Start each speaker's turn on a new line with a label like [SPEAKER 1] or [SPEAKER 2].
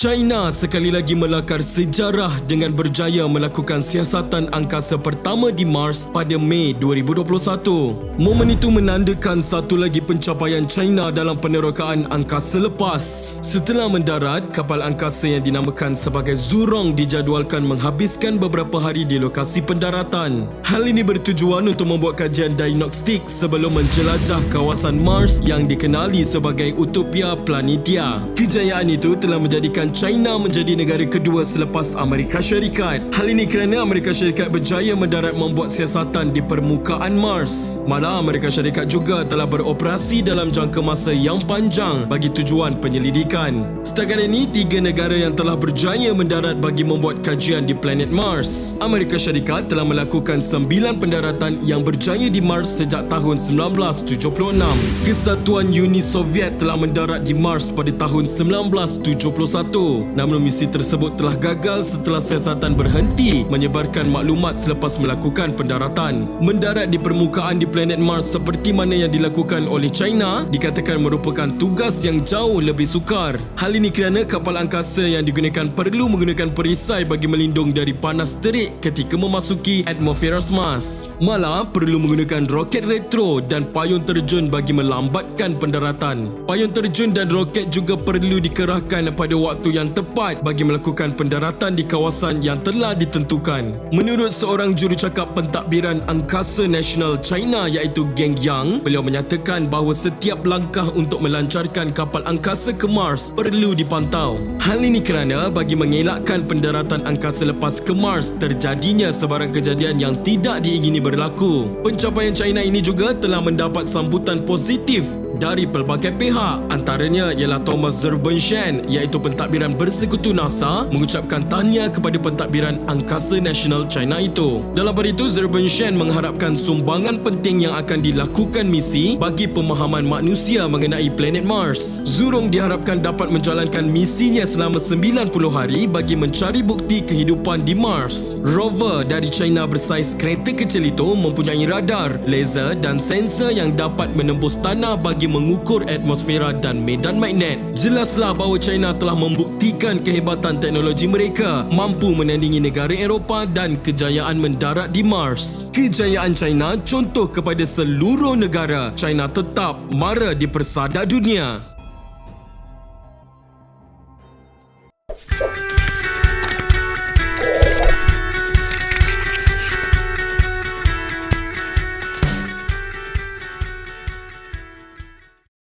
[SPEAKER 1] China sekali lagi melakar sejarah dengan berjaya melakukan siasatan angkasa pertama di Mars pada Mei 2021. Momen itu menandakan satu lagi pencapaian China dalam penerokaan angkasa lepas. Setelah mendarat, kapal angkasa yang dinamakan sebagai Zhurong dijadualkan menghabiskan beberapa hari di lokasi pendaratan. Hal ini bertujuan untuk membuat kajian diagnostik sebelum menjelajah kawasan Mars yang dikenali sebagai Utopia Planitia. Kejayaan itu telah menjadikan China menjadi negara kedua selepas Amerika Syarikat. Hal ini kerana Amerika Syarikat berjaya mendarat membuat siasatan di permukaan Mars. Malah Amerika Syarikat juga telah beroperasi dalam jangka masa yang panjang bagi tujuan penyelidikan. Setakat ini, 3 negara yang telah berjaya mendarat bagi membuat kajian di planet Mars. Amerika Syarikat telah melakukan 9 pendaratan yang berjaya di Mars sejak tahun 1976. Kesatuan Uni Soviet telah mendarat di Mars pada tahun 1971. Namun misi tersebut telah gagal setelah siasatan berhenti menyebarkan maklumat selepas melakukan pendaratan. Mendarat di permukaan di planet Mars seperti mana yang dilakukan oleh China dikatakan merupakan tugas yang jauh lebih sukar. Hal ini kerana kapal angkasa yang digunakan perlu menggunakan perisai bagi melindung dari panas terik ketika memasuki atmosfera Mars. Malah perlu menggunakan roket retro dan payung terjun bagi melambatkan pendaratan. Payung terjun dan roket juga perlu dikerahkan pada waktu yang tepat bagi melakukan pendaratan di kawasan yang telah ditentukan. Menurut seorang jurucakap pentadbiran angkasa nasional China iaitu Geng Yang, beliau menyatakan bahawa setiap langkah untuk melancarkan kapal angkasa ke Mars perlu dipantau. Hal ini kerana bagi mengelakkan pendaratan angkasa lepas ke Mars terjadinya sebarang kejadian yang tidak diingini berlaku. Pencapaian China ini juga telah mendapat sambutan positif dari pelbagai pihak. Antaranya ialah Thomas Zurbuchen iaitu pentadbiran bersekutu NASA mengucapkan tahniah kepada pentadbiran angkasa nasional China itu. Dalam hal itu, Zurbuchen mengharapkan sumbangan penting yang akan dilakukan misi bagi pemahaman manusia mengenai planet Mars. Zhurong diharapkan dapat menjalankan misinya selama 90 hari bagi mencari bukti kehidupan di Mars. Rover dari China bersaiz kereta kecil itu mempunyai radar, laser dan sensor yang dapat menembus tanah bagi mengukur atmosfera dan medan magnet. Jelaslah bahawa China telah membuktikan kehebatan teknologi mereka mampu menandingi negara Eropah dan kejayaan mendarat di Mars. Kejayaan China contoh kepada seluruh negara. China tetap mara di persada dunia.